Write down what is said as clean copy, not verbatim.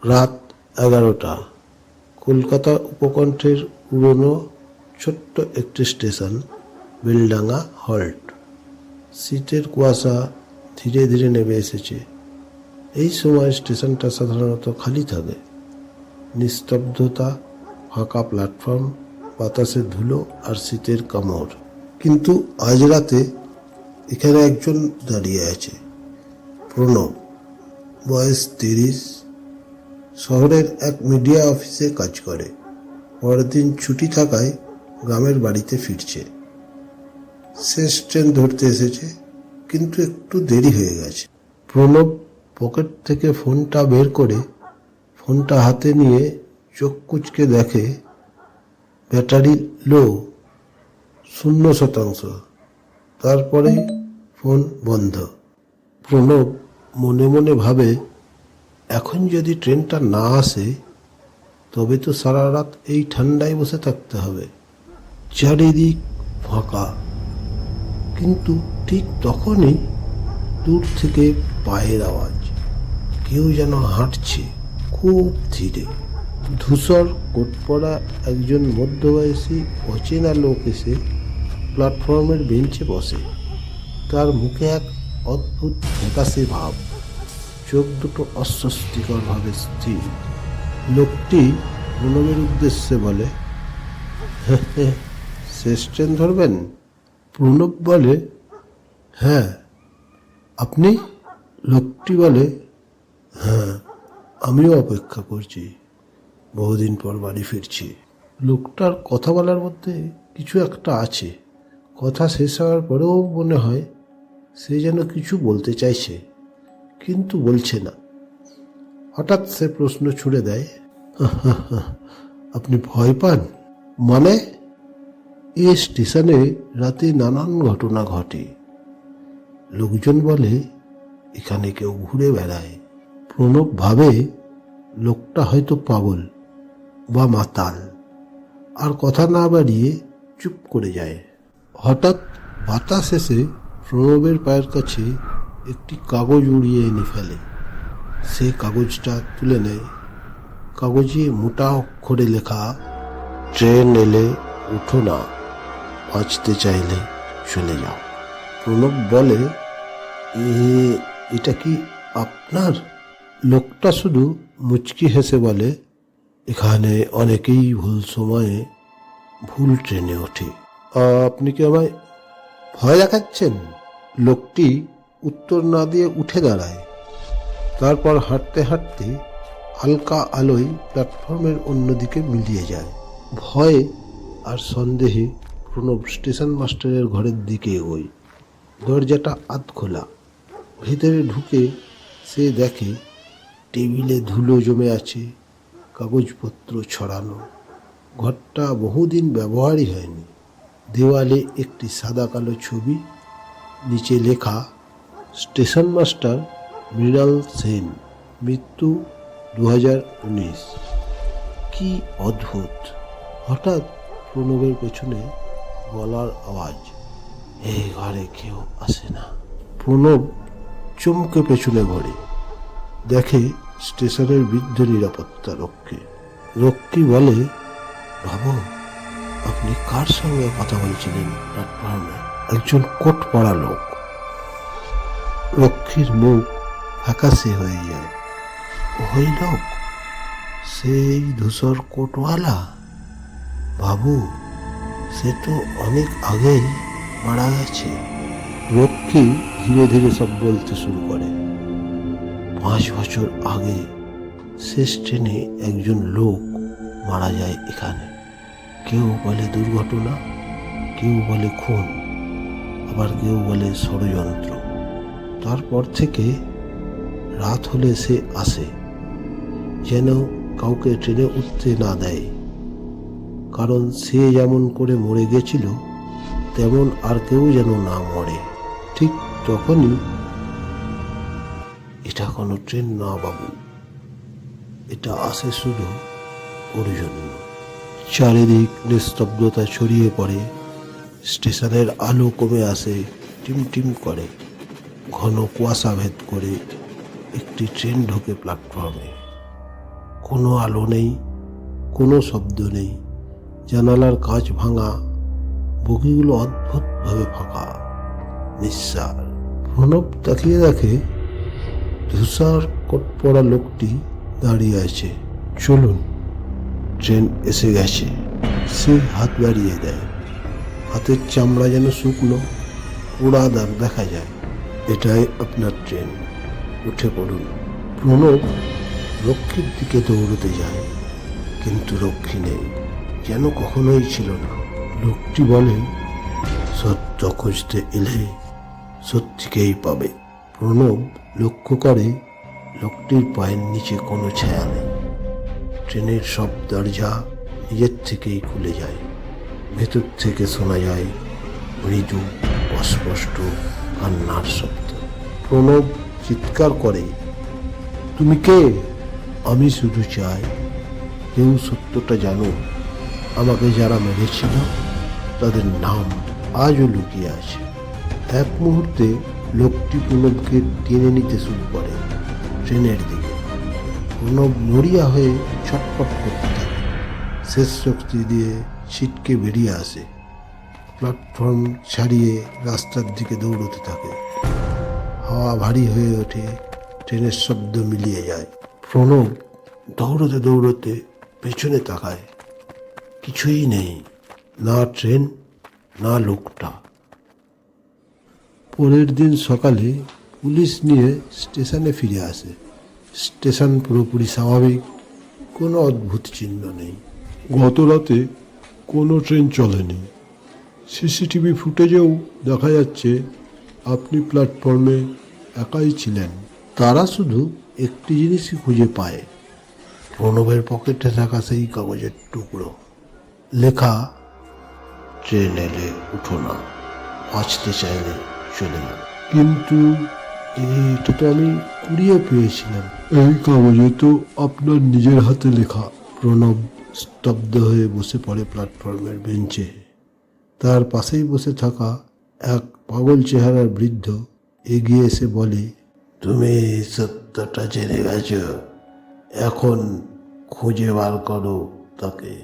রাত 11টা। কলকাতা উপকণ্ঠের পুরনো ছোট্ট একটি স্টেশন, বেলডাঙ্গা হল্ট। শীতের কুয়াশা ধীরে ধীরে নেমে এসেছে। এই সময় স্টেশনটা সাধারণত খালি থাকে। নিস্তব্ধতা, ফাঁকা প্ল্যাটফর্ম, বাতাসের ধুলো আর শীতের কামড়। কিন্তু আজ রাতে এখানে একজন দাঁড়িয়ে আছে, প্রণব। বয়স 30, শহরের এক মিডিয়া অফিসে কাজ করে। পরের দিন ছুটি থাকায় গ্রামের বাড়িতে ফিরছে। শেষ ট্রেন ধরতে এসেছে, কিন্তু একটু দেরি হয়ে গেছে। প্রণব পকেট থেকে ফোনটা বের করে ফোনটা হাতে নিয়ে চোখ কুঁচকে দেখে ব্যাটারি লো, 0%। তারপরে ফোন বন্ধ। প্রণব মনে মনে ভাবে, এখন যদি ট্রেনটা না আসে তবে তো সারা রাত এই ঠান্ডায় বসে থাকতে হবে। চারিদিক ফাঁকা, কিন্তু ঠিক তখনই দূর থেকে পায়ের আওয়াজ। কেউ যেন হাঁটছে খুব ধীরে। ধূসর কোট পরা একজন মধ্যবয়সী অচেনা লোক এসে প্ল্যাটফর্মের বেঞ্চে বসে। তার মুখে এক অদ্ভুত ফ্যাকাশে ভাব, চোখ দুটো অস্বস্তিকরভাবে স্থির। লোকটি প্রণবের উদ্দেশ্যে বলে, শেষ ট্রেন ধরবেন? প্রণব বলে, হ্যাঁ। আপনি? লোকটি বলে, হ্যাঁ, আমিও অপেক্ষা করছি, বহুদিন পর বাড়ি ফিরছি। লোকটার কথা বলার মধ্যে কিছু একটা আছে। কথা শেষ হওয়ার পরেও মনে হয় সে যেন কিছু বলতে চাইছে, কিন্তু বলছে না। হঠাৎ সে প্রশ্ন ছুড়ে দেয়, আপনি ভয় পান? মানে? এ স্টেশনে রাতে নানান ঘটনা ঘটে। লোকজন বলে এখানে কেউ ঘুরে বেড়ায়। প্রণব ভাবে লোকটা হয়তো পাগল বা মাতাল, আর কথা না বাড়িয়ে চুপ করে যায়। হঠাৎ বাতাস এসে প্রণবের পায়ের কাছে একটি কাগজ উড়িয়ে এনে ফেলে। সে কাগজটা তুলে নেয়। কাগজে মোটা অক্ষরে লেখা, ট্রেন এলে উঠো না, বাঁচতে চাইলে চলে যাও। প্রণব বলে, এটা কি আপনার? লোকটা শুধু মুচকি হেসে বলে, এখানে অনেকেই ভুল সময়ে ভুল ট্রেনে ওঠে। আপনি কি আমায় ভয় দেখাচ্ছেন? লোকটি উত্তর না দিয়ে উঠে দাঁড়ায়। তারপর হাঁটতে হাঁটতে হালকা আলোয় প্ল্যাটফর্মের অন্যদিকে মিলিয়ে যায়। ভয়ে আর সন্দেহে প্রণব স্টেশন মাস্টারের ঘরের দিকে এগোয়। দরজাটা আধ খোলা। ভেতরে ঢুকে সে দেখে টেবিলে ধুলো জমে আছে, কাগজপত্র ছড়ানো। ঘরটা বহুদিন ব্যবহারই হয়নি। দেওয়ালে একটি সাদা কালো ছবি, নিচে লেখা, স্টেশন মাস্টার মৃণাল সেন, মৃত্যু 2019। কি অদ্ভুত! হঠাৎ প্রণবের পেছনে গলার আওয়াজ, এই ঘরে কেউ আসে না। প্রণব চমকে পেছনে ঘোরে, দেখে স্টেশনের বৃদ্ধ নিরাপত্তা রক্ষী। রক্ষী বলে, বাবু, আপনি কার সঙ্গে কথা বলছিলেন প্ল্যাটফর্মে? একজন কোট পরা লোক। রক্ষীর মুখ ফ্যাকাশে হয়ে যায়। ওই লোক, সেই ধূসর কোটওয়ালা? বাবু, সে তো অনেক আগেই মারা গেছে। রক্ষী ধীরে ধীরে সব বলতে শুরু করে। 5 বছর আগে শেষ ট্রেনে একজন লোক মারা যায় এখানে। কেউ বলে দুর্ঘটনা, কেউ বলে খুন, আবার কেউ বলে ষড়যন্ত্র। তারপর থেকে রাত হলে সে আসে, যেন কাউকে ট্রেনে উঠতে না দেয়। কারণ সে যেমন করে মরে গেছিল, তেমন আর কেউ যেন না মরে। ঠিক তখনই, এটা কোনো ট্রেন না বাবু, এটা আসে শুধু ওর জন্য। চারিদিক নিস্তব্ধতা ছড়িয়ে পড়ে। স্টেশনের আলো কমে আসে, টিমটিম করে। ঘন কুয়াশা ভেদ করে একটি ট্রেন ঢোকে প্ল্যাটফর্মে। কোনো আলো নেই, কোনো শব্দ নেই। জানালার কাঁচ ভাঙা, বগিগুলো অদ্ভুতভাবে ফাঁকা, নিঃশ্বাস। প্রণব তাকিয়ে দেখে ধূসর কোট পরা লোকটি দাঁড়িয়ে আছে। চলুন, ট্রেন এসে গেছে। সে হাত বাড়িয়ে দেয়। হাতের চামড়া যেন শুকনো, পোড়া দাগ দেখা যায়। এটাই আপনার ট্রেন, উঠে পড়ুন। প্রণব রক্ষীর দিকে দৌড়তে যায়, কিন্তু রক্ষী নেই, যেন কখনোই ছিল না। লোকটি বলে, সত্য খুঁজতে এলে সত্যিকেই পাবে। প্রণব লক্ষ্য করে লোকটির পায়ের নিচে কোনো ছায়া নেই। ট্রেনের সব দরজা নিজের থেকেই খুলে যায়। ভেতর থেকে শোনা যায় মৃদু, অস্পষ্ট কান্নার শব্দ। প্রণব চিৎকার করে, তুমি কে? আমি শুধু চাই কেউ সত্যটা জানুক। আমাকে যারা মেরেছিল তাদের নাম আজও লুকিয়ে আছে। এক মুহূর্তে লোকটি প্রণবকে টেনে নিতে শুরু করে ট্রেনের দিকে। প্রণব নড়িয়া হয়ে ছটফট করতে থাকে। শেষ শক্তি দিয়ে ছিটকে বেরিয়ে আসে। প্ল্যাটফর্ম ছাড়িয়ে রাস্তার দিকে দৌড়তে থাকে। হাওয়া ভারী হয়ে ওঠে, ট্রেনের শব্দ মিলিয়ে যায়। প্রণব দৌড়তে দৌড়তে পেছনে তাকায়। কিছুই নেই, না ট্রেন, না লোকটা। পরের দিন সকালে পুলিশ নিয়ে স্টেশনে ফিরে আসে। স্টেশন পুরোপুরি স্বাভাবিক, কোনো অদ্ভুত চিহ্ন নেই। গত রাতে কোনো ট্রেন চলেনি। সিসিটিভি ফুটেজেও দেখা যাচ্ছে আপনি প্ল্যাটফর্মে একাই ছিলেন। তারা শুধু একটি জিনিসই খুঁজে পায়, প্রণবের পকেটে থাকা সেই কাগজের টুকরো। লেখা, ট্রেন এলে উঠো না, বাঁচতে চাইলে চলে না। কিন্তু এটা তো আমি কুড়িয়ে পেয়েছিলাম। এই কাগজে তো আপনার নিজের হাতে লেখা। প্রণব স্তব্ধ হয়ে বসে পড়ে প্ল্যাটফর্মের বেঞ্চে। তার পাশেই বসে থাকা এক পাগল চেহারার বৃদ্ধ এগিয়ে এসে বলে, তুমি সত্যটা জেনে গেছ, এখন খুঁজে বার করো তাকে।